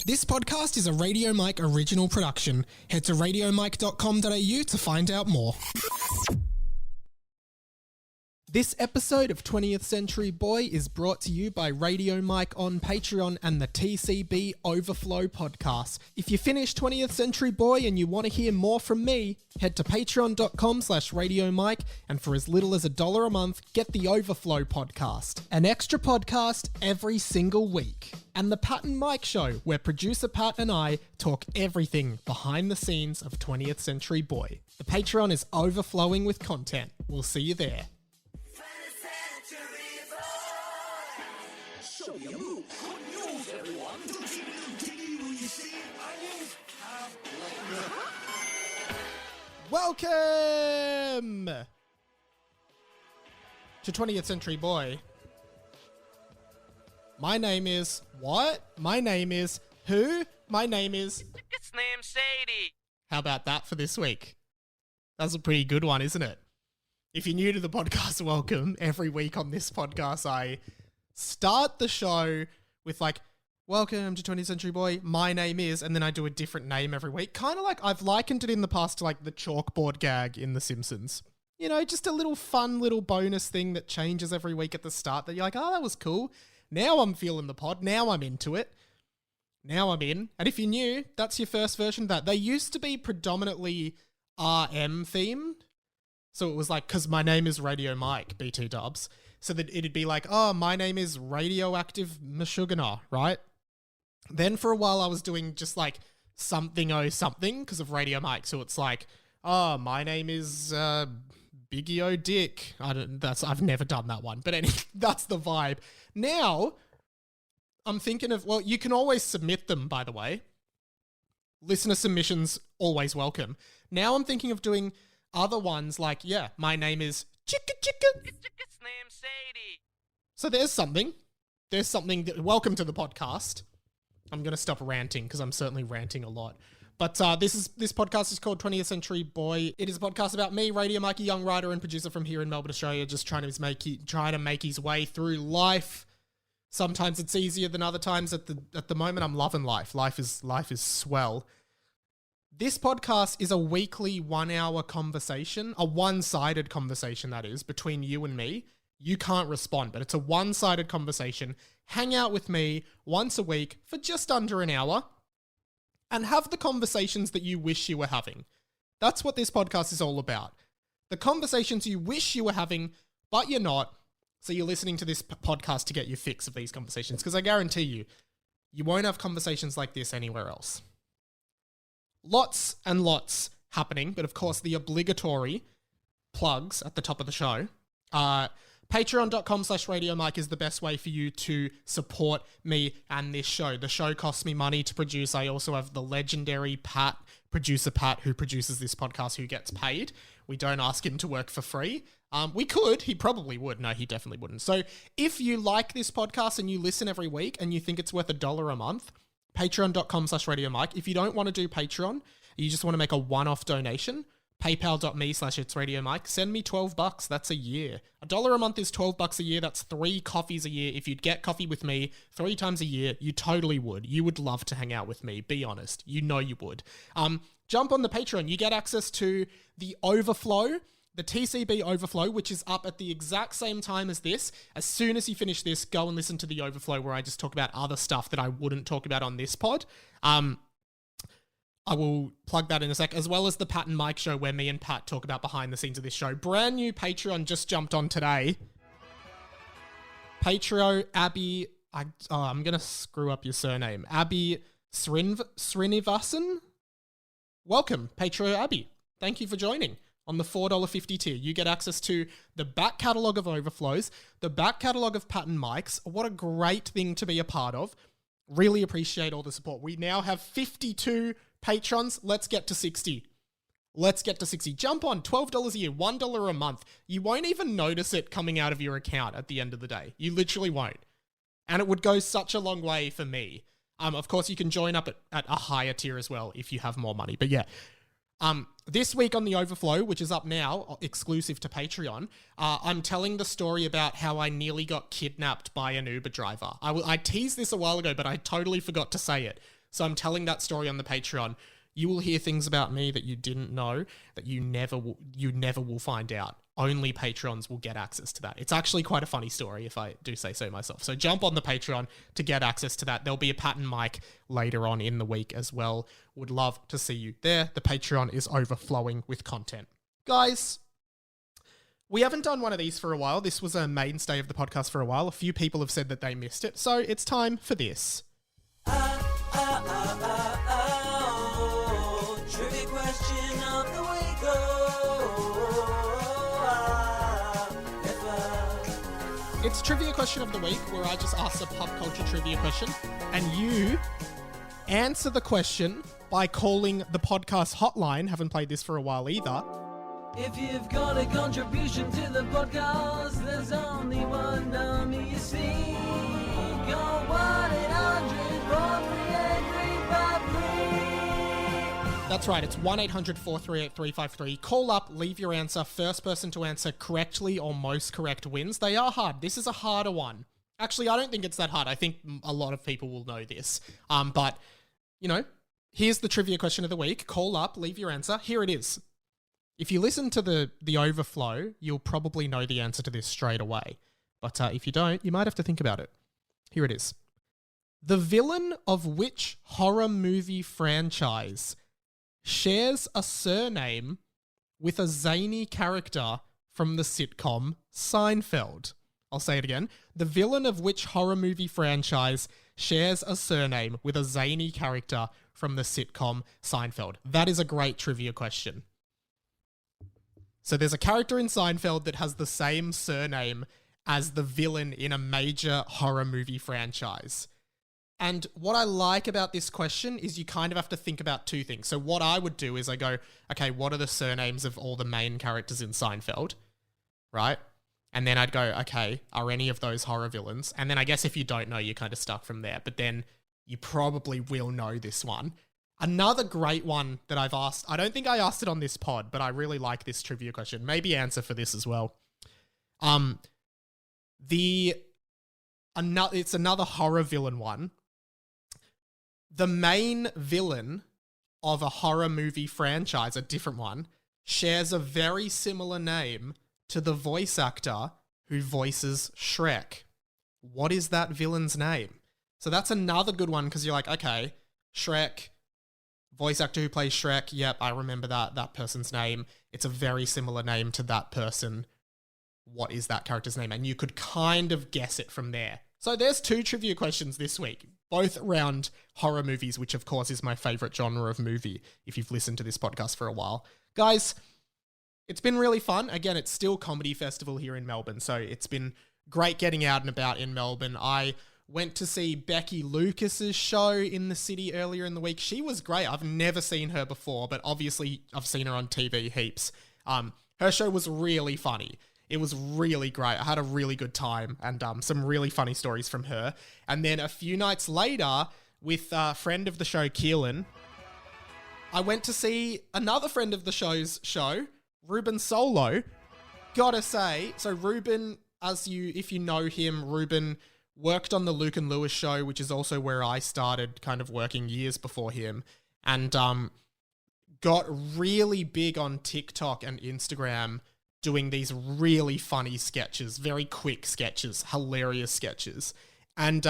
This podcast is a Radio Mike original production. Head to radiomike.com.au to find out more. This episode of 20th Century Boy is brought to you by Radio Mike on Patreon and the TCB Overflow podcast. If you finish 20th Century Boy and you want to hear more from me, head to patreon.com/Radio Mike, and for as little as $1 a month, get the Overflow podcast, an extra podcast every single week. And the Pat and Mike Show, where producer Pat and I talk everything behind the scenes of 20th Century Boy. The Patreon is overflowing with content. We'll see you there. Show your move. Good news, everyone. Welcome to 20th Century Boy. My name is what? My name is who? My name is... It's named Sadie. How about that for this week? That's a pretty good one, isn't it? If you're new to the podcast, welcome. Every week on this podcast, I start the show with like, welcome to 20th Century Boy, my name is, and then I do a different name every week. Kind of like I've likened it in the past to like the chalkboard gag in The Simpsons. You know, just a little fun little bonus thing that changes every week at the start that you're like, oh, that was cool. Now I'm feeling the pod. Now I'm into it. Now I'm in. And if you're new, that's your first version of that. They used to be predominantly RM themed. So it was like, because my name is Radio Mike, BT dubs. So that it'd be like, oh, my name is Radioactive Meshuggah, right? Then for a while I was doing just like something because of Radio Mike. So it's like, oh, my name is Biggie O Dick. I've never done that one, but anyway, that's the vibe. Now I'm thinking of, well, you can always submit them, by the way. Listener submissions always welcome. Now I'm thinking of doing other ones like, yeah, my name is Chicka Chicka. It's named Sadie. So there's something. Welcome to the podcast. I'm going to stop ranting because I'm certainly ranting a lot. But this podcast is called 20th Century Boy. It is a podcast about me, Radio Mike, a young writer and producer from here in Melbourne, Australia, just trying to make his way through life. Sometimes it's easier than other times. At the moment, I'm loving life. Life is swell. This podcast is a weekly 1 hour conversation, a one-sided conversation that is, between you and me. You can't respond, but it's a one-sided conversation. Hang out with me once a week for just under an hour and have the conversations that you wish you were having. That's what this podcast is all about. The conversations you wish you were having, but you're not. So you're listening to this podcast to get your fix of these conversations, because I guarantee you won't have conversations like this anywhere else. Lots and lots happening, but of course the obligatory plugs at the top of the show. Patreon.com/Radio Mike is the best way for you to support me and this show. The show costs me money to produce. I also have the legendary producer Pat, who produces this podcast, who gets paid. We don't ask him to work for free. We could. He probably would. No, he definitely wouldn't. So if you like this podcast and you listen every week and you think it's worth $1 a month, patreon.com/Radio Mike. If you don't want to do Patreon, you just want to make a one-off donation, paypal.me/It's Radio Mike. Send me $12. That's a year. $1 a month is $12 a year. That's 3 coffees a year. If you'd get coffee with me 3 times a year, you totally would. You would love to hang out with me. Be honest. You know you would. Jump on the Patreon. You get access to the Overflow, the TCB Overflow, which is up at the exact same time as this. As soon as you finish this, go and listen to the Overflow, where I just talk about other stuff that I wouldn't talk about on this pod. I will plug that in a sec, as well as the Pat and Mike Show, where me and Pat talk about behind the scenes of this show. Brand new Patreon just jumped on today. Patreon Abby, I'm going to screw up your surname. Abby Srinivasan? Welcome, Patreon Abby. Thank you for joining. On the $4.50 tier, you get access to the back catalogue of Overflows, the back catalogue of Pat and Mike's. What a great thing to be a part of. Really appreciate all the support. We now have 52 patrons. Let's get to 60. Jump on, $12 a year, $1 a month. You won't even notice it coming out of your account at the end of the day. You literally won't. And it would go such a long way for me. Of course, you can join up at a higher tier as well if you have more money. But yeah, This week on The Overflow, which is up now, exclusive to Patreon, I'm telling the story about how I nearly got kidnapped by an Uber driver. I teased this a while ago, but I totally forgot to say it. So I'm telling that story on the Patreon. You will hear things about me that you didn't know, that you never will find out. Only patrons will get access to that. It's actually quite a funny story, if I do say so myself. So jump on the Patreon to get access to that. There'll be a Pat and Mike later on in the week as well. Would love to see you there. The Patreon is overflowing with content. Guys, we haven't done one of these for a while. This was a mainstay of the podcast for a while. A few people have said that they missed it. So it's time for this. Trivia question of the week. It's Trivia Question of the Week, where I just ask a pop culture trivia question, and you answer the question by calling the podcast hotline. Haven't played this for a while either. If you've got a contribution to the podcast, there's only one number you see. Go 1-800-438-353. That's right, it's 1-800-438-353. Call up, leave your answer. First person to answer correctly or most correct wins. They are hard. This is a harder one. Actually, I don't think it's that hard. I think a lot of people will know this. But, you know, here's the trivia question of the week. Call up, leave your answer. Here it is. If you listen to the overflow, you'll probably know the answer to this straight away. But if you don't, you might have to think about it. Here it is. The villain of which horror movie franchise shares a surname with a zany character from the sitcom Seinfeld? I'll say it again. The villain of which horror movie franchise shares a surname with a zany character from the sitcom Seinfeld? That is a great trivia question. So there's a character in Seinfeld that has the same surname as the villain in a major horror movie franchise. And what I like about this question is you kind of have to think about two things. So what I would do is I go, okay, what are the surnames of all the main characters in Seinfeld, right? And then I'd go, okay, are any of those horror villains? And then I guess if you don't know, you're kind of stuck from there. But then you probably will know this one. Another great one that I've asked, I don't think I asked it on this pod, but I really like this trivia question. Maybe answer for this as well. It's another horror villain one. The main villain of a horror movie franchise, a different one, shares a very similar name to the voice actor who voices Shrek. What is that villain's name? So that's another good one because you're like, okay, Shrek, voice actor who plays Shrek, yep, I remember that person's name. It's a very similar name to that person. What is that character's name? And you could kind of guess it from there. So there's two trivia questions this week, both around horror movies, which of course is my favorite genre of movie, if you've listened to this podcast for a while. Guys, it's been really fun. Again, it's still Comedy Festival here in Melbourne, so it's been great getting out and about in Melbourne. I went to see Becky Lucas's show in the city earlier in the week. She was great. I've never seen her before, but obviously I've seen her on TV heaps. Her show was really funny. It was really great. I had a really good time and some really funny stories from her. And then a few nights later, with a friend of the show, Keelan, I went to see another friend of the show's show, Ruben Solo. Gotta say, so Ruben, if you know him, Ruben worked on the Luke and Lewis show, which is also where I started kind of working years before him, and got really big on TikTok and Instagram doing these really funny sketches, very quick sketches, hilarious sketches, and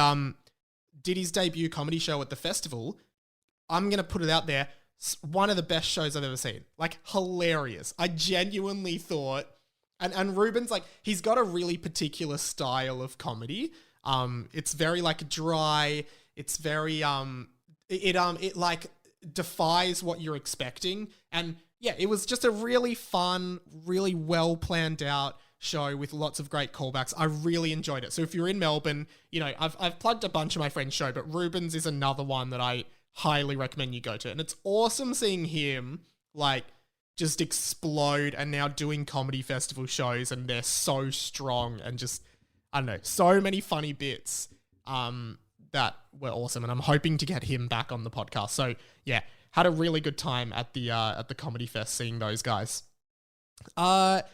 did his debut comedy show at the festival. I'm going to put it out there, one of the best shows I've ever seen. Like, hilarious. I genuinely thought, and Ruben's like, he's got a really particular style of comedy. It's very like dry. It's very, it like defies what you're expecting. And yeah, it was just a really fun, really well planned out show with lots of great callbacks. I really enjoyed it. So if you're in Melbourne, you know, I've plugged a bunch of my friends' show, but Ruben's is another one that I highly recommend you go to. And it's awesome seeing him like just explode and now doing comedy festival shows, and they're so strong and just, I don't know, so many funny bits. that were awesome, and I'm hoping to get him back on the podcast. So yeah, had a really good time at the Comedy Fest seeing those guys. A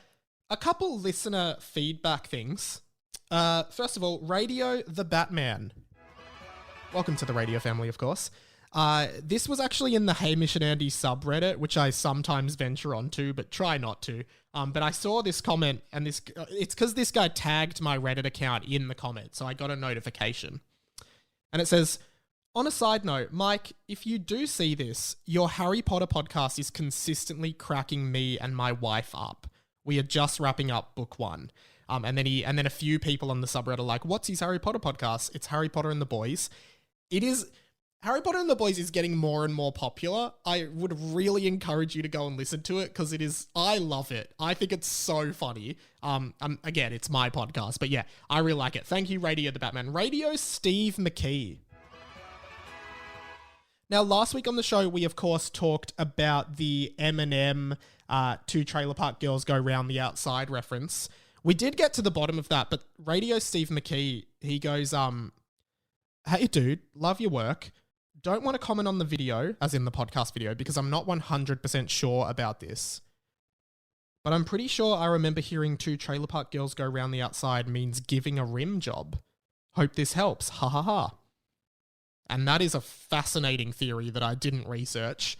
couple listener feedback things. First of all, Radio the Batman. Welcome to the radio family, of course. This was actually in the Hamish and Andy subreddit, which I sometimes venture onto, but try not to. But I saw this comment, and it's because this guy tagged my Reddit account in the comment, so I got a notification. And it says, on a side note, Mike, if you do see this, your Harry Potter podcast is consistently cracking me and my wife up. We are just wrapping up book 1. And then a few people on the subreddit are like, what's his Harry Potter podcast? It's Harry Potter and the Boys. Harry Potter and the Boys is getting more and more popular. I would really encourage you to go and listen to it because I love it. I think it's so funny. Again, it's my podcast, but yeah, I really like it. Thank you, Radio the Batman. Radio Steve McKee. Now, last week on the show, we of course talked about the Eminem Two Trailer Park Girls Go Round the Outside reference. We did get to the bottom of that, but Radio Steve McKee, he goes, hey dude, love your work. Don't want to comment on the video, as in the podcast video, because I'm not 100% sure about this. But I'm pretty sure I remember hearing Two Trailer Park Girls Go Round the Outside means giving a rim job. Hope this helps. Ha ha ha. And that is a fascinating theory that I didn't research.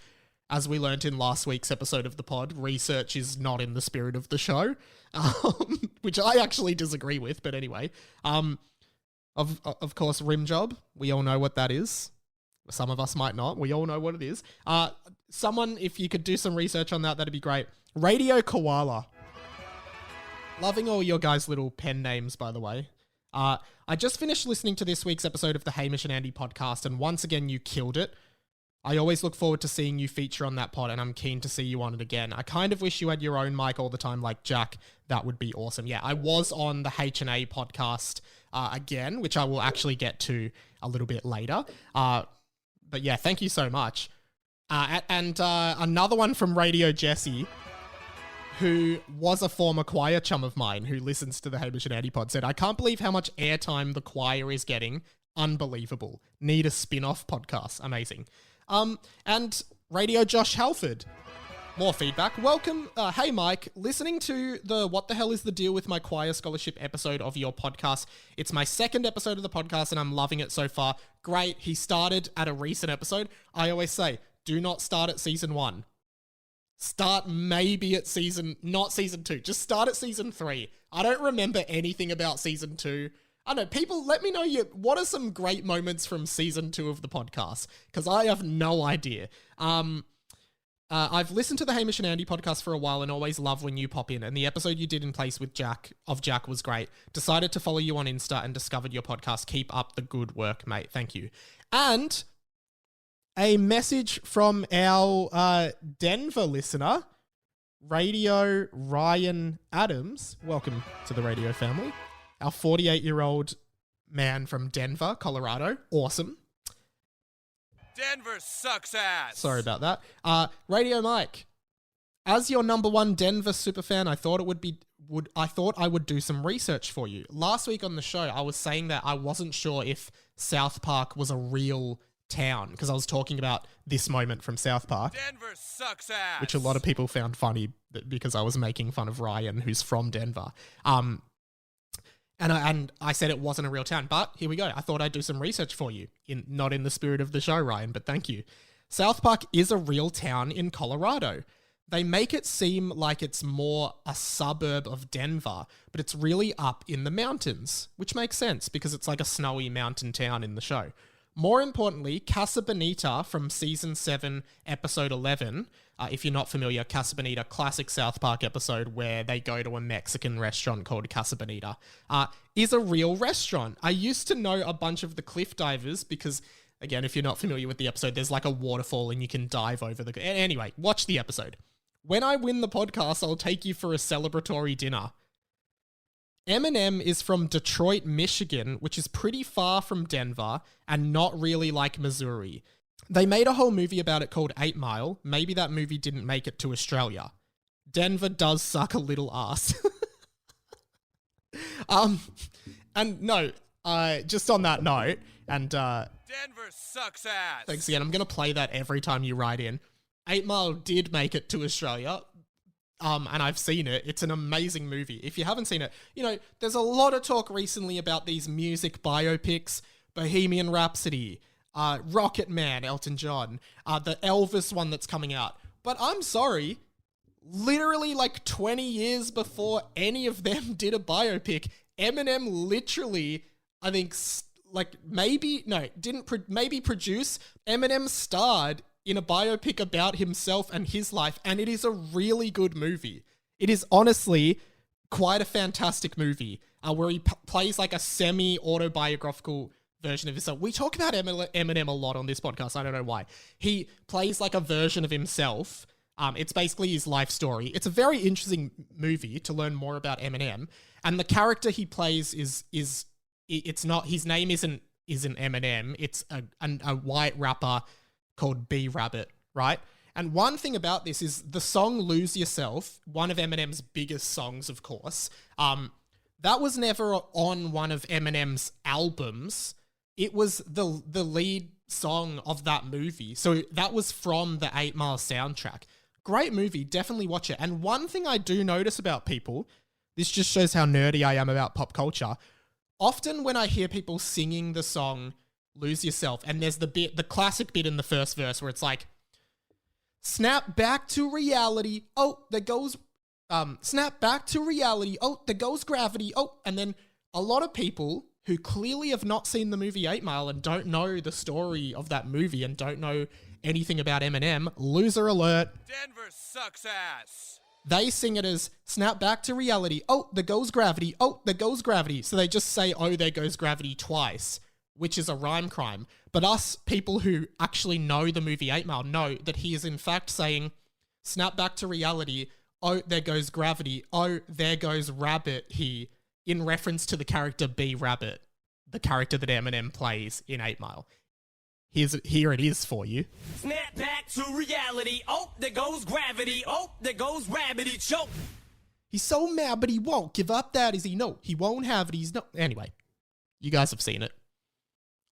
As we learnt in last week's episode of the pod, research is not in the spirit of the show, which I actually disagree with, but anyway. Of course, rim job, we all know what that is. Some of us might not. We all know what it is. Someone, if you could do some research on that, that'd be great. Radio Koala. Loving all your guys' little pen names, by the way. I just finished listening to this week's episode of the Hamish and Andy podcast, and once again, you killed it. I always look forward to seeing you feature on that pod, and I'm keen to see you on it again. I kind of wish you had your own mic all the time like Jack. That would be awesome. Yeah, I was on the H&A podcast again, which I will actually get to a little bit later. But yeah, thank you so much. And another one from Radio Jesse, who was a former choir chum of mine who listens to the Hamish and Andy pod, said, I can't believe how much airtime the choir is getting. Unbelievable. Need a spin-off podcast. Amazing. And Radio Josh Halford. More feedback. Welcome. Hey, Mike. Listening to the What the Hell is the Deal with My Choir Scholarship episode of your podcast. It's my second episode of the podcast and I'm loving it so far. Great. He started at a recent episode. I always say, do not start at season 1. Start maybe at not season 2. Just start at season 3. I don't remember anything about season 2. I don't know, people, let me know what are some great moments from season 2 of the podcast, because I have no idea. I've listened to the Hamish and Andy podcast for a while and always love when you pop in, and the episode you did in place with Jack was great. Decided to follow you on Insta and discovered your podcast. Keep up the good work, mate. Thank you. And a message from our Denver listener, Radio Ryan Adams. Welcome to the radio family. Our 48-year-old man from Denver, Colorado. Awesome. Denver sucks ass. Sorry about that. Radio Mike, as your number one Denver superfan, I thought I would do some research for you. Last week on the show, I was saying that I wasn't sure if South Park was a real town because I was talking about this moment from South Park. Denver sucks ass. Which a lot of people found funny because I was making fun of Ryan, who's from Denver. And I said it wasn't a real town, but here we go. I thought I'd do some research for you, not in the spirit of the show, Ryan, but thank you. South Park is a real town in Colorado. They make it seem like it's more a suburb of Denver, but it's really up in the mountains, which makes sense because it's like a snowy mountain town in the show. More importantly, Casa Bonita from Season 7, Episode 11, if you're not familiar, Casa Bonita, classic South Park episode where they go to a Mexican restaurant called Casa Bonita, is a real restaurant. I used to know a bunch of the cliff divers because, again, if you're not familiar with the episode, there's like a waterfall and you can dive over the... Anyway, watch the episode. When I win the podcast, I'll take you for a celebratory dinner. Eminem is from Detroit, Michigan, which is pretty far from Denver and not really like Missouri. They made a whole movie about it called 8 Mile. Maybe that movie didn't make it to Australia. Denver does suck a little ass. And no, just on that note, And Denver sucks ass. thanks again. I'm going to play that every time you write in. 8 Mile did make it to Australia. And I've seen it. It's an amazing movie. If you haven't seen it, you know, there's a lot of talk recently about these music biopics, Bohemian Rhapsody, Rocket Man, Elton John, the Elvis one that's coming out. But I'm sorry, literally like 20 years before any of them did a biopic, Eminem literally, I think, maybe produce. Eminem starred in a biopic about himself and his life, and it is a really good movie. It is honestly quite a fantastic movie, where he plays like a semi-autobiographical version of himself. We talk about Eminem a lot on this podcast. I don't know why. He plays like a version of himself. It's basically his life story. It's a very interesting movie to learn more about Eminem, and the character he plays it's not, his name isn't Eminem. It's a white rapper called B Rabbit, right? And one thing about this is the song Lose Yourself, one of Eminem's biggest songs, of course, that was never on one of Eminem's albums. It was the lead song of that movie. So that was from the 8 Mile soundtrack. Great movie, definitely watch it. And one thing I do notice about people, this just shows how nerdy I am about pop culture. Often when I hear people singing the song Lose Yourself, and there's the classic bit in the first verse where it's like, snap back to reality, oh, there goes, snap back to reality, oh, there goes gravity, oh, and then a lot of people who clearly have not seen the movie 8 Mile and don't know the story of that movie and don't know anything about Eminem, loser alert. Denver sucks ass. They sing it as snap back to reality, oh, there goes gravity, oh, there goes gravity. So they just say, oh, there goes gravity twice, which is a rhyme crime. But us people who actually know the movie 8 Mile know that he is in fact saying, snap back to reality, oh, there goes gravity, oh, there goes rabbit, he, in reference to the character B Rabbit, the character that Eminem plays in 8 Mile. Here it is for you. Snap back to reality, oh, there goes gravity, oh, there goes rabbity choke. He's so mad, but he won't give up that, is he? No, he won't have it, he's no... Anyway, you guys have seen it.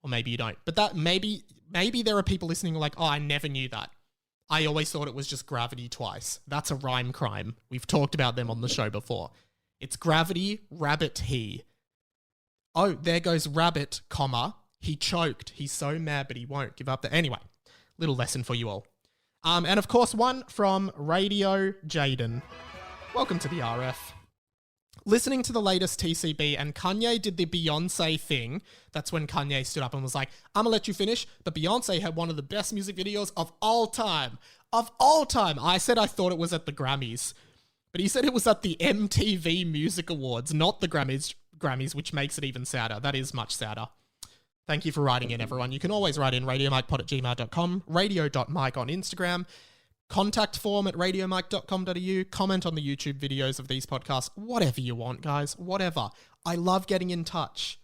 Or maybe you don't. But that maybe there are people listening who are like, oh, I never knew that. I always thought it was just gravity twice. That's a rhyme crime. We've talked about them on the show before. It's gravity, rabbit, he. Oh, there goes rabbit, comma, he choked. He's so mad, but he won't give up that. Anyway, little lesson for you all. And of course, one from Radio Jaden. Welcome to the RF. Listening to the latest TCB, and Kanye did the Beyonce thing. That's when Kanye stood up and was like, I'm gonna let you finish, but Beyonce had one of the best music videos of all time. Of all time. I said I thought it was at the Grammys, but he said it was at the MTV Music Awards, not the Grammys, which makes it even sadder. That is much sadder. Thank you for writing in, everyone. You can always write in radiomikepod@gmail.com, radio.mike on Instagram, contact form at radiomike.com.au, comment on the YouTube videos of these podcasts, whatever you want, guys, whatever. I love getting in touch.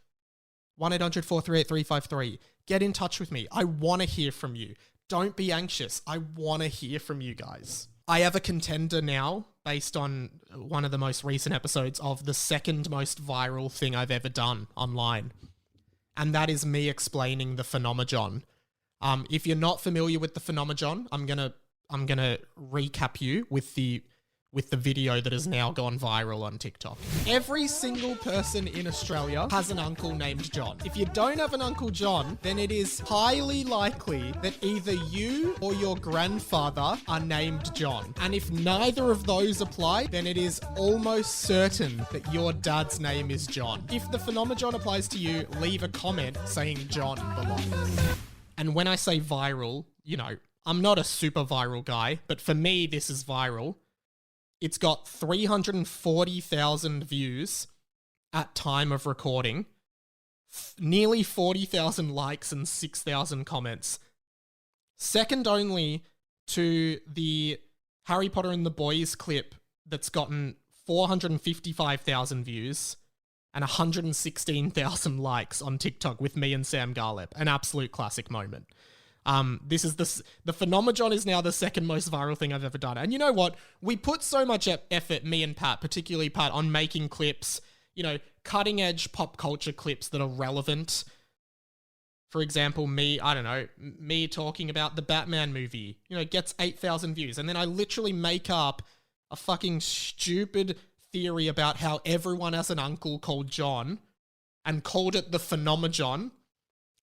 1-800-438-353. Get in touch with me. I want to hear from you. Don't be anxious. I want to hear from you guys. I have a contender now, based on one of the most recent episodes, of the second most viral thing I've ever done online. And that is me explaining the phenomenon. If you're not familiar with the phenomenon, I'm gonna recap you with the video that has now gone viral on TikTok. Every single person in Australia has an uncle named John. If you don't have an Uncle John, then it is highly likely that either you or your grandfather are named John. And if neither of those apply, then it is almost certain that your dad's name is John. If the phenomenon applies to you, leave a comment saying John below. And when I say viral, you know, I'm not a super viral guy, but for me, this is viral. It's got 340,000 views at time of recording, nearly 40,000 likes and 6,000 comments. Second only to the Harry Potter and the Boys clip that's gotten 455,000 views and 116,000 likes on TikTok with me and Sam Garlep. An absolute classic moment. This is the phenomenon is now the second most viral thing I've ever done. And you know what? We put so much effort, me and Pat, particularly Pat, on making clips, you know, cutting edge pop culture clips that are relevant for example, I don't know, me talking about the Batman movie, gets 8,000 views. And then I literally make up a fucking stupid theory about how everyone has an uncle called John and called it the Phenomenon.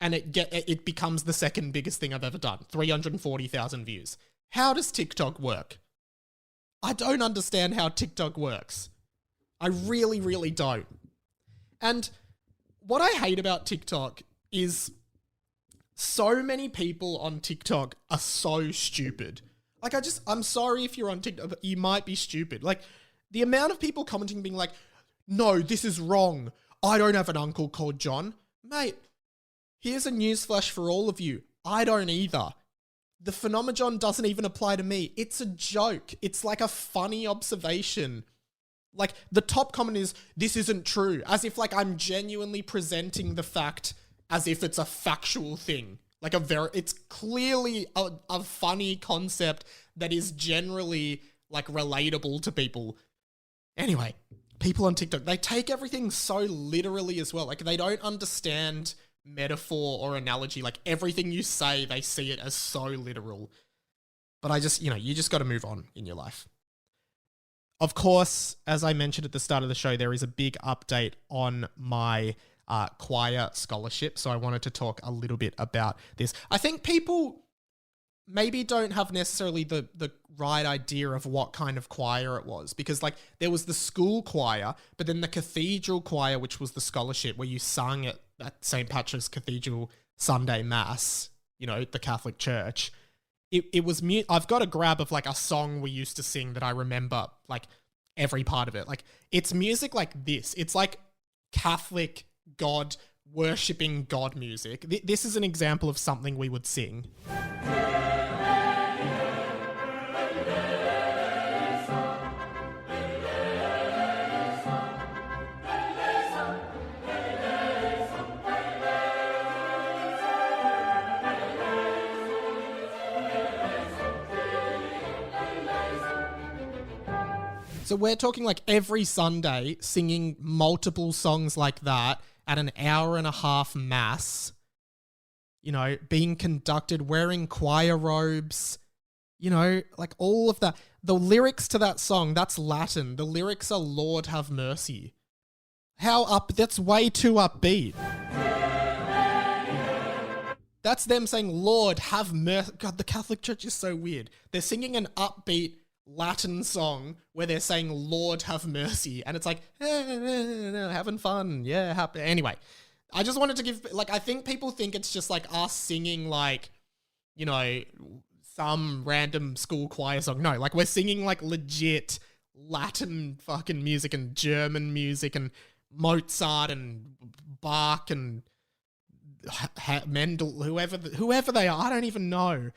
And it becomes the second biggest thing I've ever done. 340,000 views. How does TikTok work? I don't understand how TikTok works. I really, really don't. And what I hate about TikTok is so many people on TikTok are so stupid. Like, I'm sorry if you're on TikTok, but you might be stupid. Like, the amount of people commenting being like, no, this is wrong. I don't have an uncle called John. Mate, here's a newsflash for all of you. I don't either. The phenomenon doesn't even apply to me. It's a joke. It's like a funny observation. Like, the top comment is, this isn't true. As if, like, I'm genuinely presenting the fact as if it's a factual thing. Like, it's clearly a funny concept that is generally, like, relatable to people. Anyway, people on TikTok, they take everything so literally as well. Like, they don't understand metaphor or analogy. Like, everything you say, they see it as so literal. But you just got to move on in your life. Of course, as I mentioned at the start of the show, there is a big update on my choir scholarship. So I wanted to talk a little bit about this. I think people maybe don't have necessarily the right idea of what kind of choir it was, because like there was the school choir, but then the cathedral choir, which was the scholarship where you sung at St. Patrick's Cathedral Sunday Mass, the Catholic Church. It was I've got a grab of like a song we used to sing that I remember like every part of it. Like, it's music like this. It's like Catholic God worshipping God music. This is an example of something we would sing. So we're talking like every Sunday singing multiple songs like that at an hour and a half mass, being conducted, wearing choir robes, like all of that. The lyrics to that song, that's Latin. The lyrics are Lord have mercy. That's way too upbeat. That's them saying, Lord have mercy. God, the Catholic Church is so weird. They're singing an upbeat Latin song where they're saying Lord have mercy, and it's like having fun, yeah, happy. Anyway, I just wanted to give, like, I think people think it's just like us singing like, some random school choir song. No, like we're singing like legit Latin fucking music and German music and Mozart and Bach and Mendel, whoever they are, I don't even know.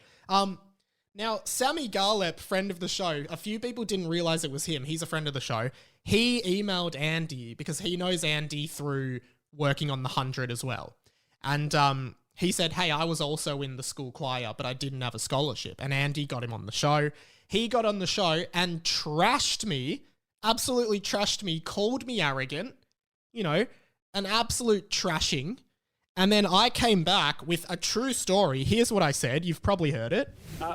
Now, Sammy Garlep, friend of the show, a few people didn't realize it was him. He's a friend of the show. He emailed Andy because he knows Andy through working on the 100 as well. And he said, hey, I was also in the school choir, but I didn't have a scholarship. And Andy got him on the show. He got on the show and trashed me, absolutely trashed me, called me arrogant, an absolute trashing. And then I came back with a true story. Here's what I said. You've probably heard it.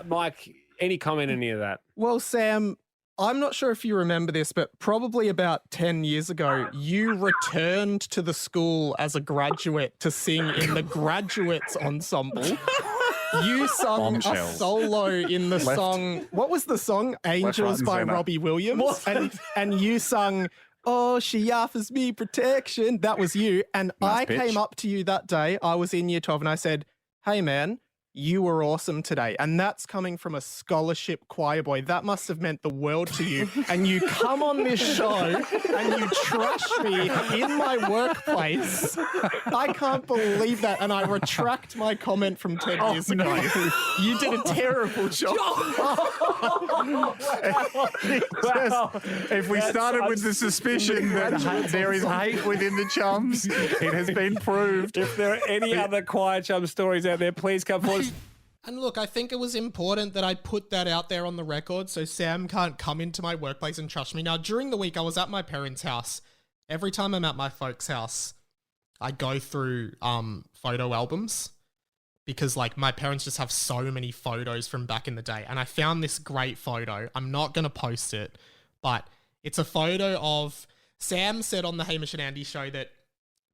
Mike, any comment on any of that? Well, Sam, I'm not sure if you remember this, but probably about 10 years ago, you returned to the school as a graduate to sing in the Graduates Ensemble. You sung a solo in the song. What was the song? Angels by Robbie Williams. And you sung, oh, she offers me protection. That was you. And I came up to you that day. I was in year 12 and I said, hey, man, you were awesome today. And that's coming from a scholarship choir boy. That must have meant the world to you. And you come on this show and you trash me in my workplace. I can't believe that. And I retract my comment from 10 years ago. You did a terrible job. If we started with the suspicion that there is hate within the chums, it has been proved. If there are any other choir chum stories out there, please come forward. And look, I think it was important that I put that out there on the record so Sam can't come into my workplace and trash me. Now, during the week, I was at my parents' house. Every time I'm at my folks' house, I go through photo albums because like my parents just have so many photos from back in the day. And I found this great photo. I'm not going to post it, but it's a photo of Sam said on the Hamish and Andy show that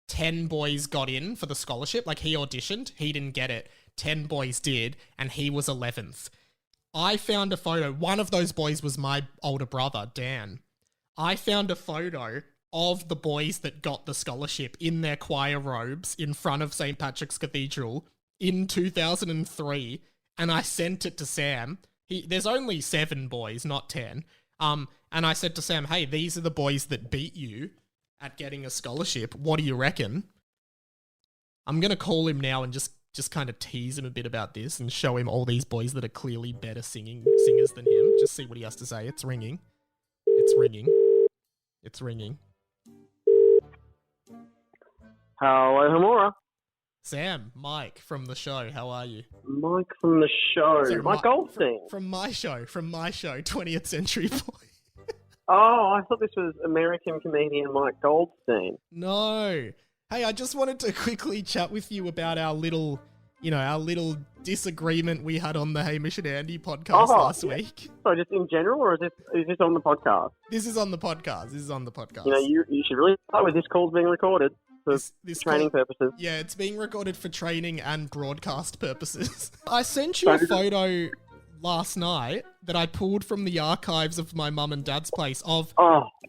10 boys got in for the scholarship. Like he auditioned, he didn't get it. 10 boys did, and he was 11th. I found a photo. One of those boys was my older brother, Dan. I found a photo of the boys that got the scholarship in their choir robes in front of St. Patrick's Cathedral in 2003, and I sent it to Sam. There's only 7 boys, not 10. And I said to Sam, hey, these are the boys that beat you at getting a scholarship. What do you reckon? I'm going to call him now and just kind of tease him a bit about this and show him all these boys that are clearly better singers than him. Just see what he has to say. It's ringing. It's ringing. It's ringing. Hello, Hamora. Sam, Mike from the show. How are you? Mike from the show. Sorry, Mike Goldstein. From my show, 20th Century Boy. Oh, I thought this was American comedian Mike Goldstein. No. Hey, I just wanted to quickly chat with you about our little disagreement we had on the Hamish and Andy podcast last week. So just in general, or is this on the podcast? This is on the podcast. You know, you should really start with this call's being recorded for training purposes. Yeah, it's being recorded for training and broadcast purposes. I sent you a photo last night that I pulled from the archives of my mum and dad's place of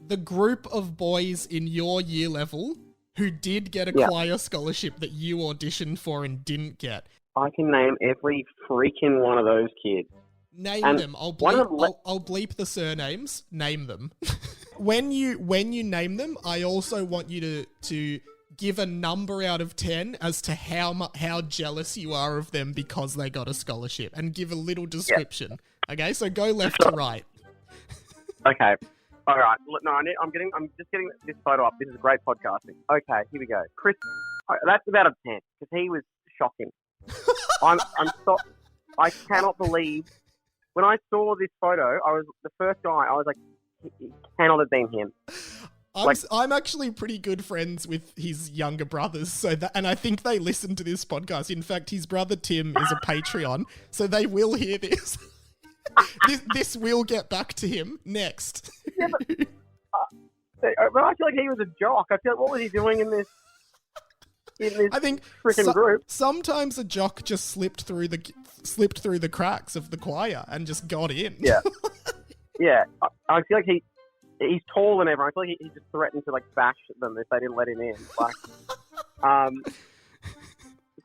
the group of boys in your year level who did get a choir scholarship that you auditioned for and didn't get. I can name every freaking one of those kids. Name them. I'll bleep the surnames. Name them. When you name them, I also want you to give a number out of 10 as to how jealous you are of them because they got a scholarship, and give a little description. Yep. Okay, so go left to right. Okay. All right. No, I'm just getting this photo up. This is great podcasting. Okay, here we go. Chris, that's about a 10 because he was shocking. I cannot believe when I saw this photo. I was the first guy. I was like, it cannot have been him. I'm actually pretty good friends with his younger brothers, and I think they listen to this podcast. In fact, his brother Tim is a Patreon, so they will hear this. This will get back to him next. Yeah, but I feel like he was a jock. I feel like, what was he doing in this? I think freaking group. Sometimes a jock just slipped through the cracks of the choir and just got in. Yeah, yeah. I feel like he's taller than everyone. I feel like he just threatened to like bash them if they didn't let him in. Like,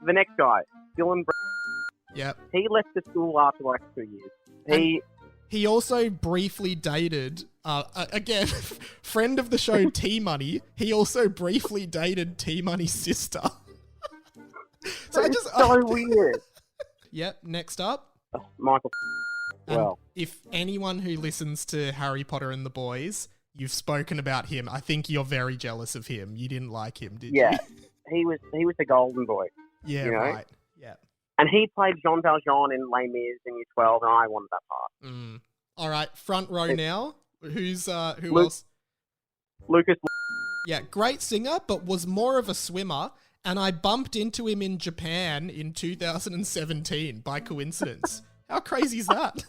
the next guy, Dylan. Yep. He left the school after like 2 years. He also briefly dated, again, friend of the show T-Money. He also briefly dated T-Money's sister. So weird. Yep. Next up, Michael. And if anyone who listens to Harry Potter and the Boys, you've spoken about him. I think you're very jealous of him. You didn't like him, did you? Yeah, he was the golden boy. Yeah, you know? Right. Yeah. And he played Jean Valjean in Les Mis in Year 12, and I wanted that part. All right, front row now. Who else? Lucas. Yeah, great singer, but was more of a swimmer. And I bumped into him in Japan in 2017 by coincidence. How crazy is that?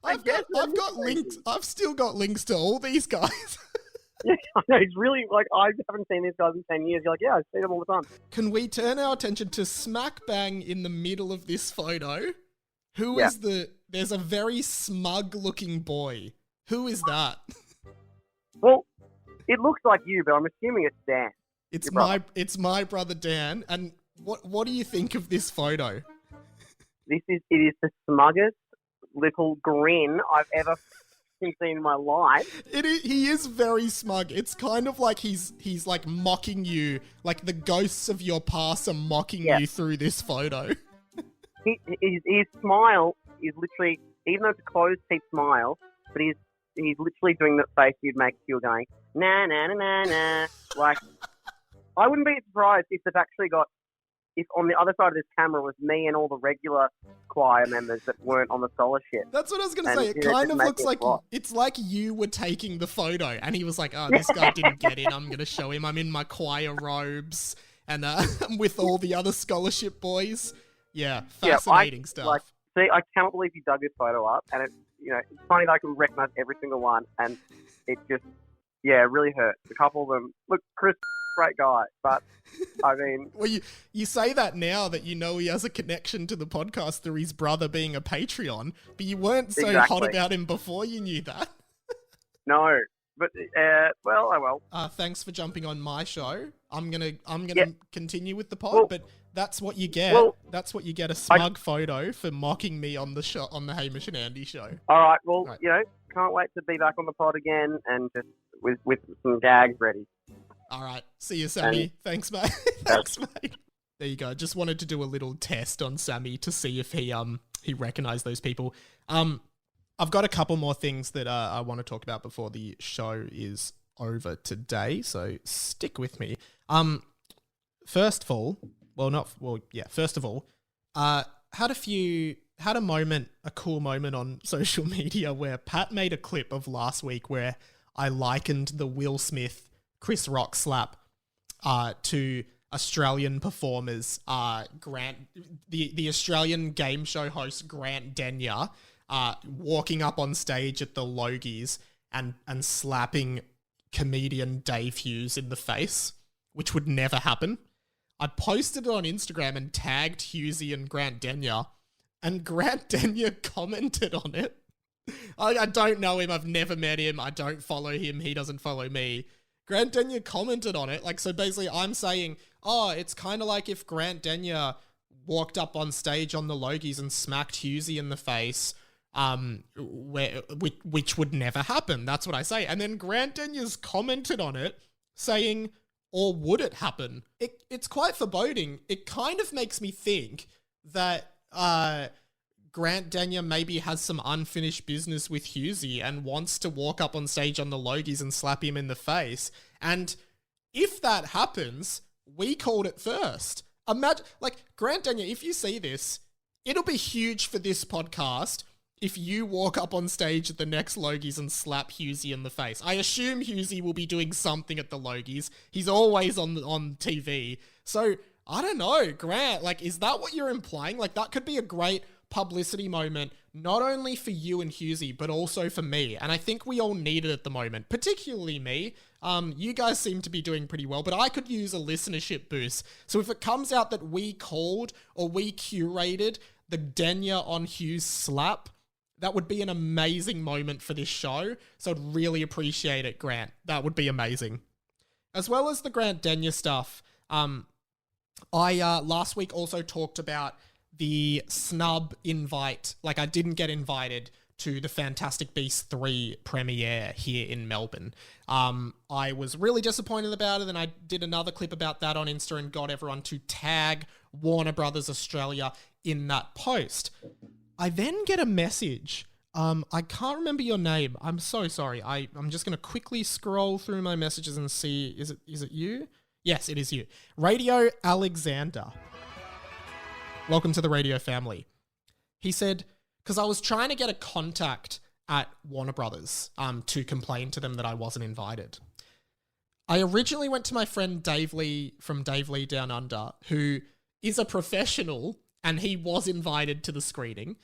I've got links. I've still got links to all these guys. Yeah, I know. He's really like, I haven't seen these guys in 10 years. You're like, yeah, I see them all the time. Can we turn our attention to smack bang in the middle of this photo? Who is there's a very smug looking boy. Who is that? Well, it looks like you, but I'm assuming it's Dan. It's my brother Dan. And what do you think of this photo? It is the smuggest little grin I've ever seen in my life. He is very smug. It's kind of like he's like mocking you, like the ghosts of your past are mocking you through this photo. His smile is literally, even though it's a closed teeth smile, but he's literally doing that face you'd make if you were going, nah, nah, nah, nah, nah. Like, I wouldn't be surprised if they've actually got, if on the other side of this camera was me and all the regular choir members that weren't on the scholarship. That's what I was going to say. It kind of looks like, it's like you were taking the photo and he was like, oh, this guy didn't get in. I'm going to show him. I'm in my choir robes. and with all the other scholarship boys. Yeah, Yeah, fascinating stuff. See, I cannot believe you dug this photo up, and it's funny that I can recognize every single one, and it just, it really hurts. A couple of them, look, Chris, great guy, but I mean, Well, you say that now that you know he has a connection to the podcast through his brother being a Patreon, but you weren't so hot Exactly. about him before you knew that. no, but well, oh well. Thanks for jumping on my show. I'm gonna Yeah. continue with the pod, Well- but that's what you get. Well, That's what you get, a smug photo for mocking me on the show, on the Hamish and Andy show. All right, well, Right. can't wait to be back on the pod again, and just with some gags ready. All right. See you, Sammy. Thanks, mate. Thanks, mate. There you go. Just wanted to do a little test on Sammy to see if he recognized those people. I've got a couple more things that I want to talk about before the show is over today, so stick with me. First of all, had a cool moment on social media where Pat made a clip of last week where I likened the Will Smith Chris Rock slap to Australian performers, the Australian game show host Grant Denyer walking up on stage at the Logies and slapping comedian Dave Hughes in the face, which would never happen. I posted it on Instagram and tagged Hughesy and Grant Denyer, and Grant Denyer commented on it. I don't know him, I've never met him, I don't follow him, he doesn't follow me. Grant Denyer commented on it, so basically I'm saying, it's kind of like if Grant Denyer walked up on stage on the Logies and smacked Hughesy in the face, which would never happen. That's what I say. And then Grant Denyer's commented on it saying, or would it happen? It's quite foreboding. It kind of makes me think that Grant Denyer maybe has some unfinished business with Hughesy and wants to walk up on stage on the Logies and slap him in the face. And if that happens, we called it first. Imagine, Grant Denyer, if you see this, it'll be huge for this podcast if you walk up on stage at the next Logies and slap Hughesy in the face. I assume Hughesy will be doing something at the Logies. He's always on TV. So, I don't know, Grant, is that what you're implying? That could be a great publicity moment, not only for you and Hughesy, but also for me. And I think we all need it at the moment, particularly me. You guys seem to be doing pretty well, but I could use a listenership boost. So if it comes out that we called or we curated the Denyer on Hughes slap, that would be an amazing moment for this show. So I'd really appreciate it, Grant. That would be amazing. As well as the Grant Denyer stuff, I last week also talked about the snub invite. I didn't get invited to the Fantastic Beasts 3 premiere here in Melbourne. I was really disappointed about it, and I did another clip about that on Insta and got everyone to tag Warner Brothers Australia in that post. I then get a message. I can't remember your name. I'm so sorry. I'm just going to quickly scroll through my messages and see, is it you? Yes, it is you. Radio Alexander. Welcome to the radio family. He said, because I was trying to get a contact at Warner Brothers to complain to them that I wasn't invited. I originally went to my friend Dave Lee from Dave Lee Down Under, who is a professional, and he was invited to the screening.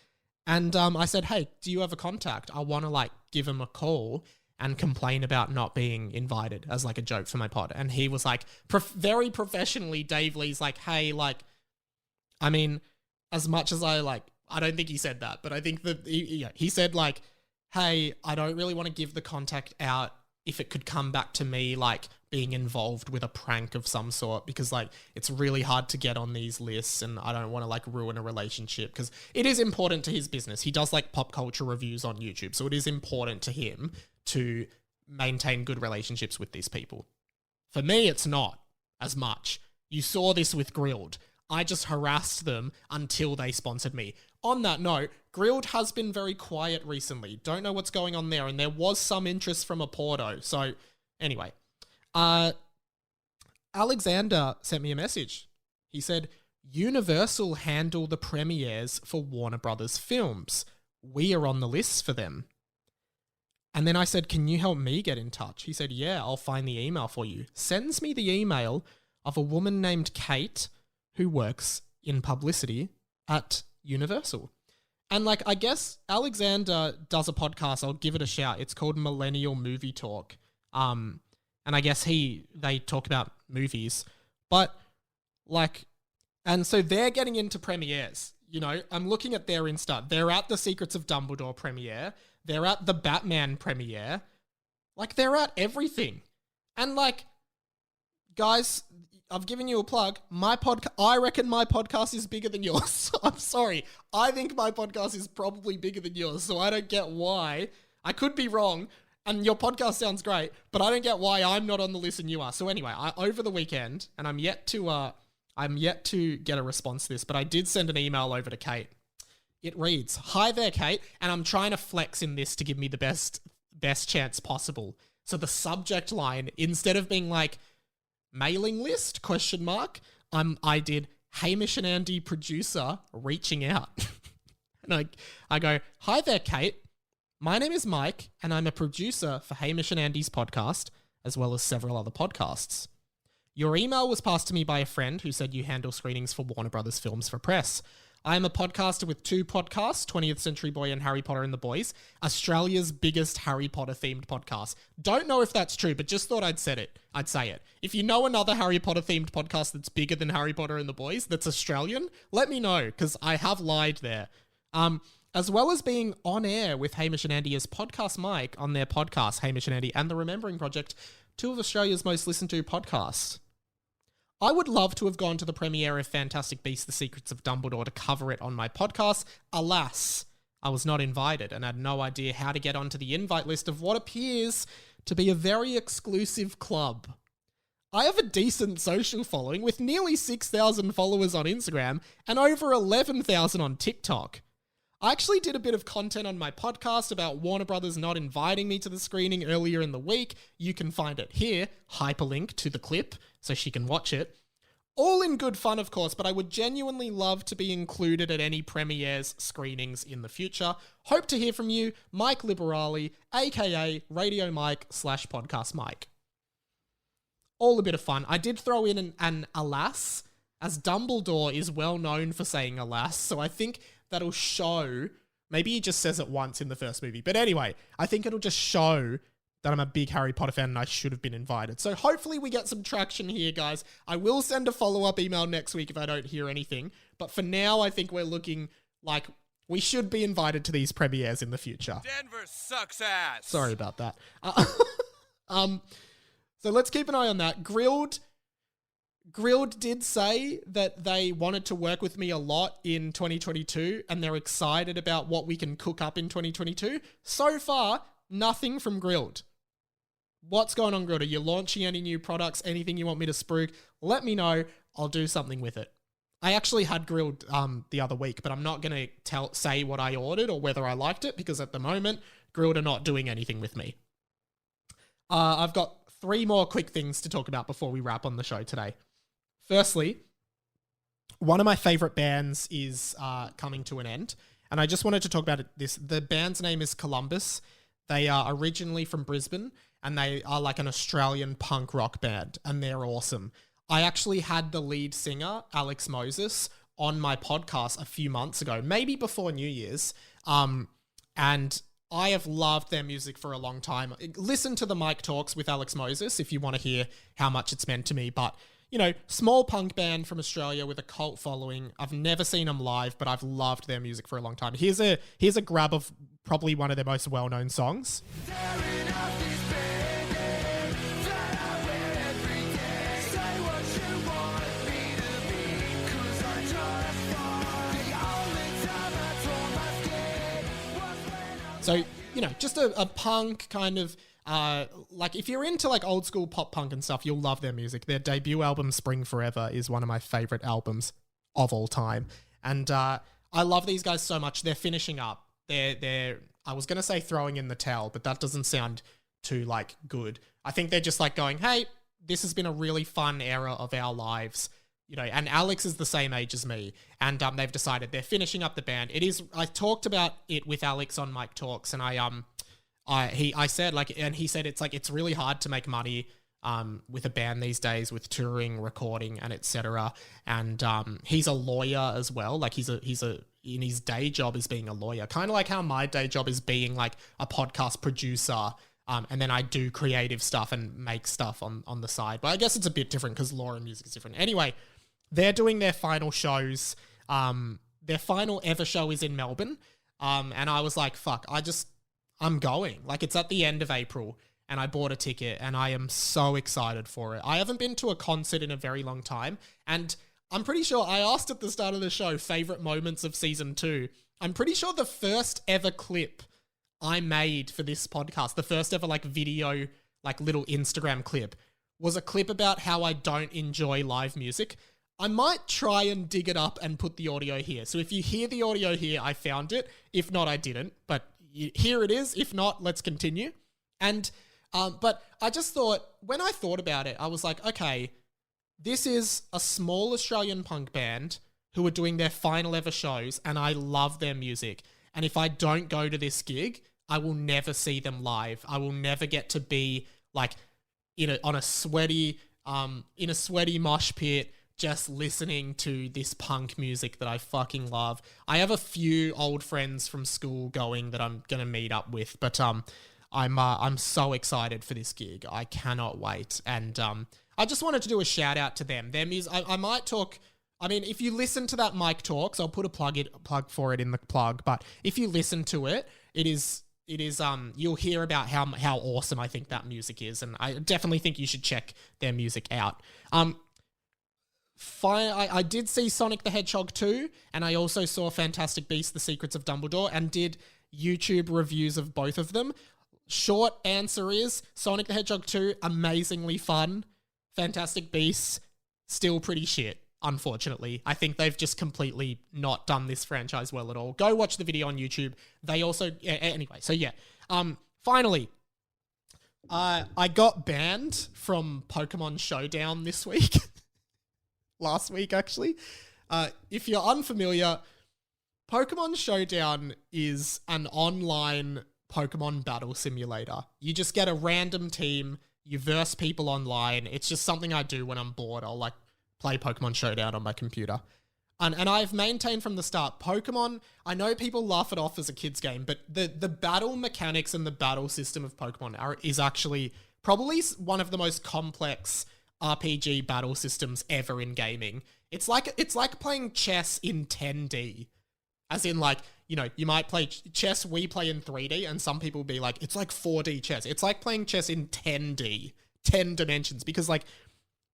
And I said, hey, do you have a contact? I want to give him a call and complain about not being invited as a joke for my pod. And he was very professionally, Dave Lee's hey, I mean, as much as I don't think he said that, but I think that he said hey, I don't really want to give the contact out if it could come back to me being involved with a prank of some sort, because it's really hard to get on these lists and I don't want to ruin a relationship, because it is important to his business. He does pop culture reviews on YouTube, so it is important to him to maintain good relationships with these people. For me, it's not as much. You saw this with Grilled. I just harassed them until they sponsored me. On that note, Grilled has been very quiet recently. Don't know what's going on there, and there was some interest from a Porto. So, anyway, Alexander sent me a message. He said, Universal handle the premieres for Warner Brothers films. We are on the list for them. And then I said, can you help me get in touch? He said, yeah, I'll find the email for you. Sends me the email of a woman named Kate who works in publicity at Universal. And like, I guess Alexander does a podcast. I'll give it a shout. It's called Millennial Movie Talk. And I guess they talk about movies, but like, and so they're getting into premieres. You know, I'm looking at their Insta. They're at the Secrets of Dumbledore premiere. They're at the Batman premiere. Like, they're at everything. And like, guys, I've given you a plug. I reckon my podcast is bigger than yours. I'm sorry. I think my podcast is probably bigger than yours, so I don't get why. I could be wrong, and your podcast sounds great, but I don't get why I'm not on the list and you are. So anyway, over the weekend, and I'm yet to get a response to this, but I did send an email over to Kate. It reads, "Hi there, Kate," and I'm trying to flex in this to give me the best chance possible. So the subject line, instead of being like mailing list ? I did Hamish and Andy producer reaching out. And I go, "Hi there, Kate. My name is Mike, and I'm a producer for Hamish and Andy's podcast, as well as several other podcasts. Your email was passed to me by a friend who said you handle screenings for Warner Brothers Films for Press. I am a podcaster with 2 podcasts, 20th Century Boy and Harry Potter and the Boys, Australia's biggest Harry Potter themed podcast." Don't know if that's true, but just thought I'd say it. If you know another Harry Potter themed podcast that's bigger than Harry Potter and the Boys, that's Australian, let me know, because I have lied there. As well as being on air with Hamish and Andy as podcast Mike on their podcast, Hamish and Andy and The Remembering Project, 2 of Australia's most listened to podcasts. I would love to have gone to the premiere of Fantastic Beasts: The Secrets of Dumbledore to cover it on my podcast. Alas, I was not invited and had no idea how to get onto the invite list of what appears to be a very exclusive club. I have a decent social following with nearly 6,000 followers on Instagram and over 11,000 on TikTok. I actually did a bit of content on my podcast about Warner Brothers not inviting me to the screening earlier in the week. You can find it here, hyperlink to the clip, so she can watch it. All in good fun, of course, but I would genuinely love to be included at any premieres screenings in the future. Hope to hear from you, Mike Liberali, aka Radio Mike /Podcast Mike. All a bit of fun. I did throw in an alas, as Dumbledore is well known for saying alas, so I think that'll show, maybe he just says it once in the first movie, but anyway, I think it'll just show that I'm a big Harry Potter fan and I should have been invited. So hopefully we get some traction here, guys. I will send a follow-up email next week if I don't hear anything, but for now, I think we're looking like we should be invited to these premieres in the future. Denver sucks ass. Sorry about that. So let's keep an eye on that. Grilled did say that they wanted to work with me a lot in 2022 and they're excited about what we can cook up in 2022. So far, nothing from Grilled. What's going on, Grilled? Are you launching any new products? Anything you want me to spruik? Let me know. I'll do something with it. I actually had Grilled the other week, but I'm not going to say what I ordered or whether I liked it because at the moment, Grilled are not doing anything with me. I've got 3 more quick things to talk about before we wrap on the show today. Firstly, one of my favorite bands is coming to an end, and I just wanted to talk about this. The band's name is Columbus. They are originally from Brisbane, and they are like an Australian punk rock band, and they're awesome. I actually had the lead singer, Alex Moses, on my podcast a few months ago, maybe before New Year's, and I have loved their music for a long time. Listen to the Mike Talks with Alex Moses if you want to hear how much it's meant to me, but you know, small punk band from Australia with a cult following. I've never seen them live, but I've loved their music for a long time. Here's a grab of probably one of their most well-known songs. So, you know, just a punk kind of, like if you're into like old school pop punk and stuff, you'll love their music. Their debut album, Spring Forever, is one of my favorite albums of all time. And I love these guys so much. They're finishing up. They're I was going to say throwing in the towel, but that doesn't sound too like good. I think they're just like going, hey, this has been a really fun era of our lives. You know, and Alex is the same age as me, and they've decided they're finishing up the band. I talked about it with Alex on Mike Talks, and I said like, and he said it's like it's really hard to make money with a band these days, with touring, recording, and etc. And he's a lawyer as well. Like he's in his day job is being a lawyer, kind of like how my day job is being like a podcast producer. And then I do creative stuff and make stuff on the side. But I guess it's a bit different because law and music is different. Anyway, they're doing their final shows. Their final ever show is in Melbourne. And I was like, fuck, I'm going. Like, it's at the end of April. And I bought a ticket and I am so excited for it. I haven't been to a concert in a very long time. And I'm pretty sure I asked at the start of the show, favorite moments of season 2. I'm pretty sure the first ever clip I made for this podcast, the first ever like video, like little Instagram clip, was a clip about how I don't enjoy live music. I might try and dig it up and put the audio here. So if you hear the audio here, I found it. If not, I didn't. But here it is. If not, let's continue. And but I just thought, when I thought about it, I was like, okay, this is a small Australian punk band who are doing their final ever shows, and I love their music. And if I don't go to this gig, I will never see them live. I will never get to be like in a sweaty mosh pit, just listening to this punk music that I fucking love. I have a few old friends from school going that I'm gonna meet up with, but I'm so excited for this gig. I cannot wait. And I just wanted to do a shout out to them. Their music, I might talk. I mean, if you listen to that Mike Talks, I'll put a plug for it in the plug. But if you listen to it, it is you'll hear about how awesome I think that music is, and I definitely think you should check their music out. I did see Sonic the Hedgehog 2, and I also saw Fantastic Beasts: The Secrets of Dumbledore, and did YouTube reviews of both of them. Short answer is Sonic the Hedgehog 2, amazingly fun. Fantastic Beasts, still pretty shit, unfortunately. I think they've just completely not done this franchise well at all. Go watch the video on YouTube. They also... Anyway, so yeah. Finally, I got banned from Pokemon Showdown this week. Last week, actually. If you're unfamiliar, Pokemon Showdown is an online Pokemon battle simulator. You just get a random team, you verse people online. It's just something I do when I'm bored. I'll like play Pokemon Showdown on my computer. And I've maintained from the start, Pokemon, I know people laugh it off as a kid's game, but the battle mechanics and the battle system of Pokemon is actually probably one of the most complex RPG battle systems ever in gaming. It's like playing chess in 10D. As in, like, you know, you might play chess, we play in 3D, and some people will be like, it's like 4D chess. It's like playing chess in 10D, 10 dimensions, because, like,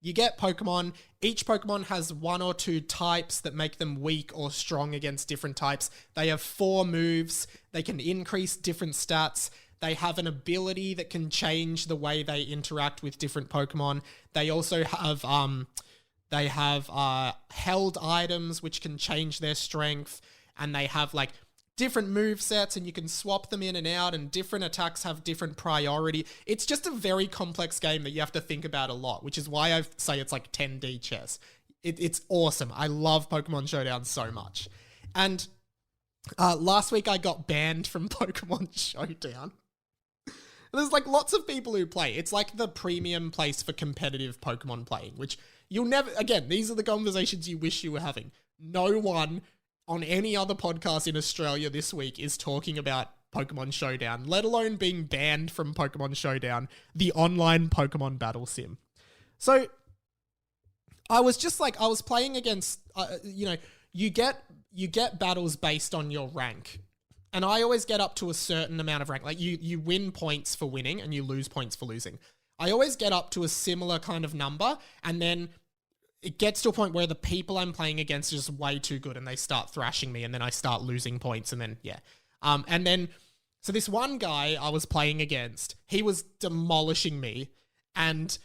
you get Pokemon, each Pokemon has 1 or 2 types that make them weak or strong against different types. They have 4 moves, they can increase different stats, they have an ability that can change the way they interact with different Pokemon. They also have, held items which can change their strength, and they have like different move sets, and you can swap them in and out, and different attacks have different priority. It's just a very complex game that you have to think about a lot, which is why I say it's like 10D chess. It's awesome. I love Pokemon Showdown so much. And last week I got banned from Pokemon Showdown. There's like lots of people who play. It's like the premium place for competitive Pokemon playing, which you'll never... Again, these are the conversations you wish you were having. No one on any other podcast in Australia this week is talking about Pokemon Showdown, let alone being banned from Pokemon Showdown, the online Pokemon battle sim. So I was just like, I was playing against, you get battles based on your rank. And I always get up to a certain amount of rank. Like you win points for winning and you lose points for losing. I always get up to a similar kind of number, and then it gets to a point where the people I'm playing against are just way too good and they start thrashing me, and then I start losing points, and then, yeah. And then, so this one guy I was playing against, he was demolishing me, and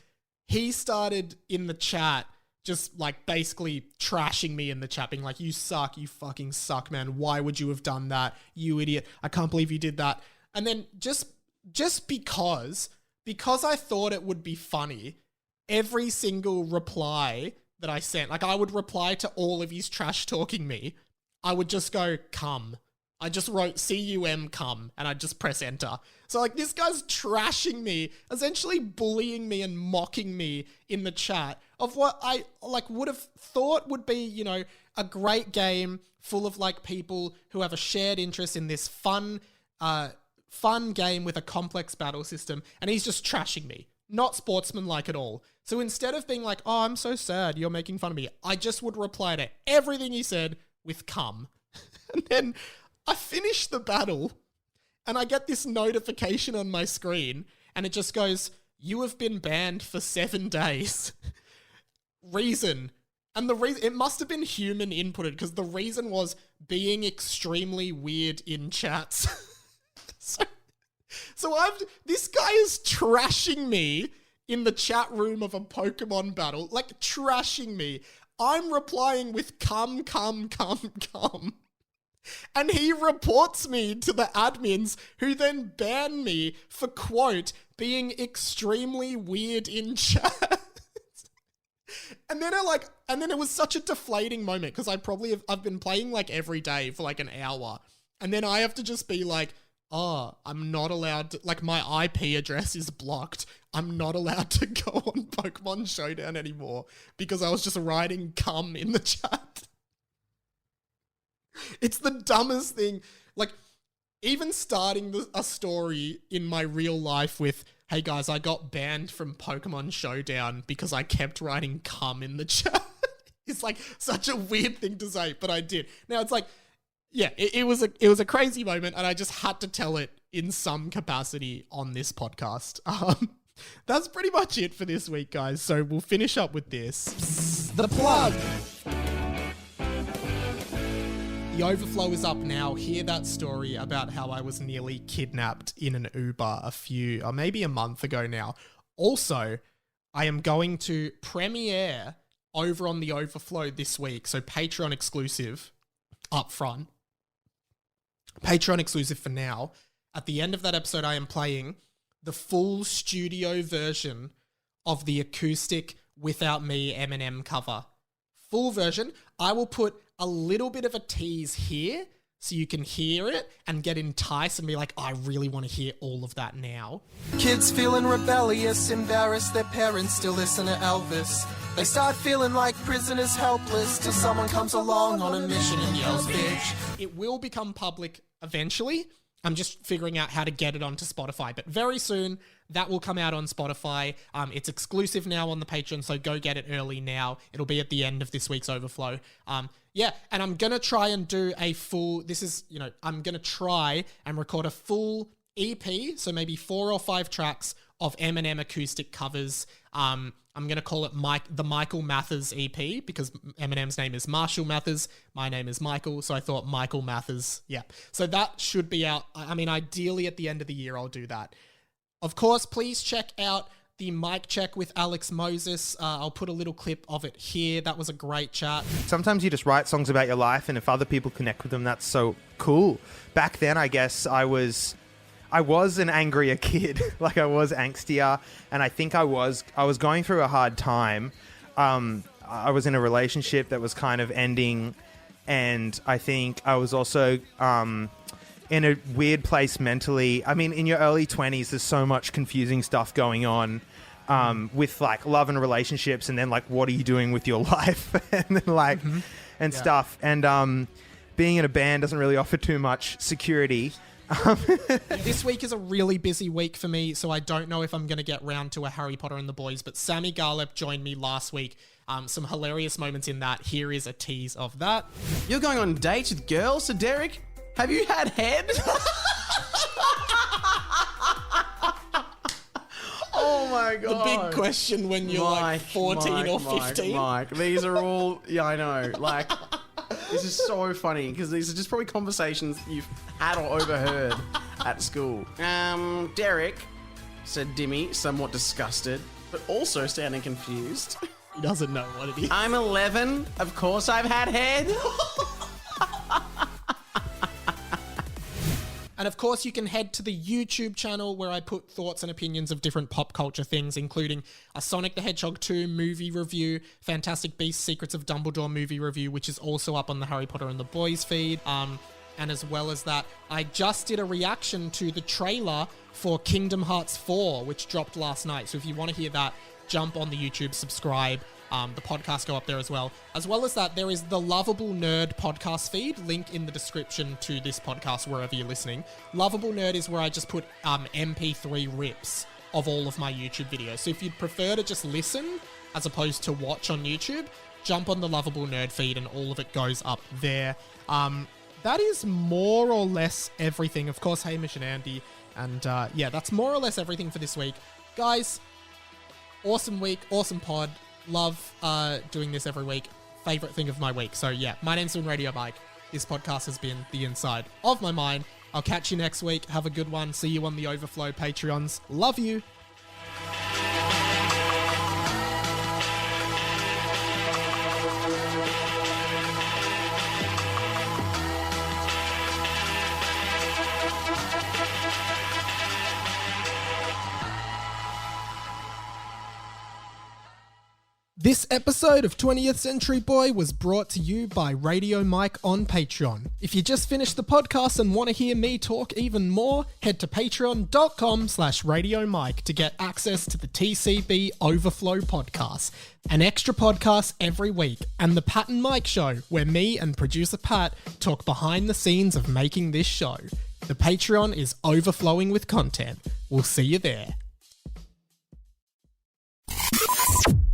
he started in the chat just like basically trashing me in the chat, being like, you suck, you fucking suck, man. Why would you have done that? You idiot. I can't believe you did that. And then just because I thought it would be funny, every single reply that I sent, like I would reply to all of his trash talking me, I would just go, come. I just wrote cum cum and I just press enter. So like this guy's trashing me, essentially bullying me and mocking me in the chat of what I like would have thought would be, you know, a great game full of like people who have a shared interest in this fun game with a complex battle system, and he's just trashing me. Not sportsmanlike at all. So instead of being like, oh, I'm so sad, you're making fun of me, I just would reply to everything he said with cum. And then I finish the battle and I get this notification on my screen and it just goes, you have been banned for 7 days. Reason. And the reason, it must have been human inputted because the reason was being extremely weird in chats. So this guy is trashing me in the chat room of a Pokemon battle, like trashing me. I'm replying with cum, cum, cum, cum. And he reports me to the admins who then ban me for, quote, being extremely weird in chat. And then it was such a deflating moment because I've been playing like every day for like an hour. And then I have to just be like, oh, I'm not allowed to, like my IP address is blocked. I'm not allowed to go on Pokemon Showdown anymore because I was just writing cum in the chat. It's the dumbest thing. Like, even starting a story in my real life with, hey guys, I got banned from Pokemon Showdown because I kept writing cum in the chat. It's like such a weird thing to say, but I did. Now it's like, yeah, it was a crazy moment and I just had to tell it in some capacity on this podcast. That's pretty much it for this week, guys. So we'll finish up with this. The plug. The Overflow is up now. Hear that story about how I was nearly kidnapped in an Uber maybe a month ago now. Also, I am going to premiere over on the Overflow this week. So Patreon exclusive up front. Patreon exclusive for now. At the end of that episode, I am playing the full studio version of the acoustic Without Me Eminem cover. Full version. I will put a little bit of a tease here so you can hear it and get enticed and be like, I really want to hear all of that now. Kids feeling rebellious, embarrassed their parents still listen to Elvis. They start feeling like prisoners helpless till someone comes along on a mission and yells, bitch. It will become public eventually. I'm just figuring out how to get it onto Spotify, but very soon that will come out on Spotify. It's exclusive now on the Patreon, so go get it early now. It'll be at the end of this week's Overflow. Yeah, and I'm going to try and do a full, I'm going to try and record a full EP, so maybe 4 or 5 tracks of Eminem acoustic covers. I'm going to call it the Michael Mathers EP because Eminem's name is Marshall Mathers. My name is Michael, so I thought Michael Mathers. Yeah, so that should be out. I mean, ideally at the end of the year, I'll do that. Of course, please check out the mic check with Alex Moses. I'll put a little clip of it here. That was a great chat. Sometimes you just write songs about your life, and if other people connect with them, that's so cool. Back then, I guess I was an angrier kid. Like, I was angstier, and I think I was going through a hard time. I was in a relationship that was kind of ending, and I think I was also in a weird place mentally. I mean, in your early 20s, there's so much confusing stuff going on with like love and relationships, and then like, what are you doing with your life? And then like, stuff. And being in a band doesn't really offer too much security. This week is a really busy week for me, so I don't know if I'm going to get round to a Harry Potter and the Boys, but Sammy Garlep joined me last week. Some hilarious moments in that. Here is a tease of that. You're going on dates with girls, so Derek, have you had head? Oh my God. The big question when you're like 14 or 15. Mike, these are all, yeah, I know. Like, this is so funny because these are just probably conversations you've had or overheard at school. Derek, said Dimmy, somewhat disgusted, but also sounding confused. He doesn't know what it is. I'm 11. Of course I've had head. And of course, you can head to the YouTube channel where I put thoughts and opinions of different pop culture things, including a Sonic the Hedgehog 2 movie review, Fantastic Beasts Secrets of Dumbledore movie review, which is also up on the Harry Potter and the Boys feed. And as well as that, I just did a reaction to the trailer for Kingdom Hearts 4, which dropped last night. So if you want to hear that, jump on the YouTube, subscribe. The podcast go up there as well. As well as that, there is the Lovable Nerd podcast feed, link in the description to this podcast wherever you're listening. Lovable Nerd is where I just put MP3 rips of all of my YouTube videos. So if you'd prefer to just listen as opposed to watch on YouTube, jump on the Lovable Nerd feed and all of it goes up there. That is more or less everything. Of course, Hamish and Andy. And yeah, that's more or less everything for this week. Guys, awesome week, awesome pod. Love doing this every week. Favorite thing of my week. So yeah, my name's been Radio Mike. This podcast has been The Inside of My Mind. I'll catch you next week. Have a good one. See you on the Overflow Patreons. Love you. This episode of 20th Century Boy was brought to you by Radio Mike on Patreon. If you just finished the podcast and want to hear me talk even more, head to patreon.com/Radio Mike to get access to the TCB Overflow podcast, an extra podcast every week, and the Pat and Mike Show, where me and producer Pat talk behind the scenes of making this show. The Patreon is overflowing with content. We'll see you there.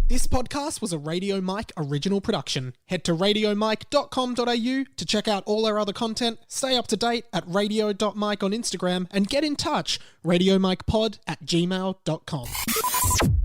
This podcast was a Radio Mike original production. Head to radiomike.com.au to check out all our other content, stay up to date at radio.mike on Instagram, and get in touch, radiomikepod@gmail.com.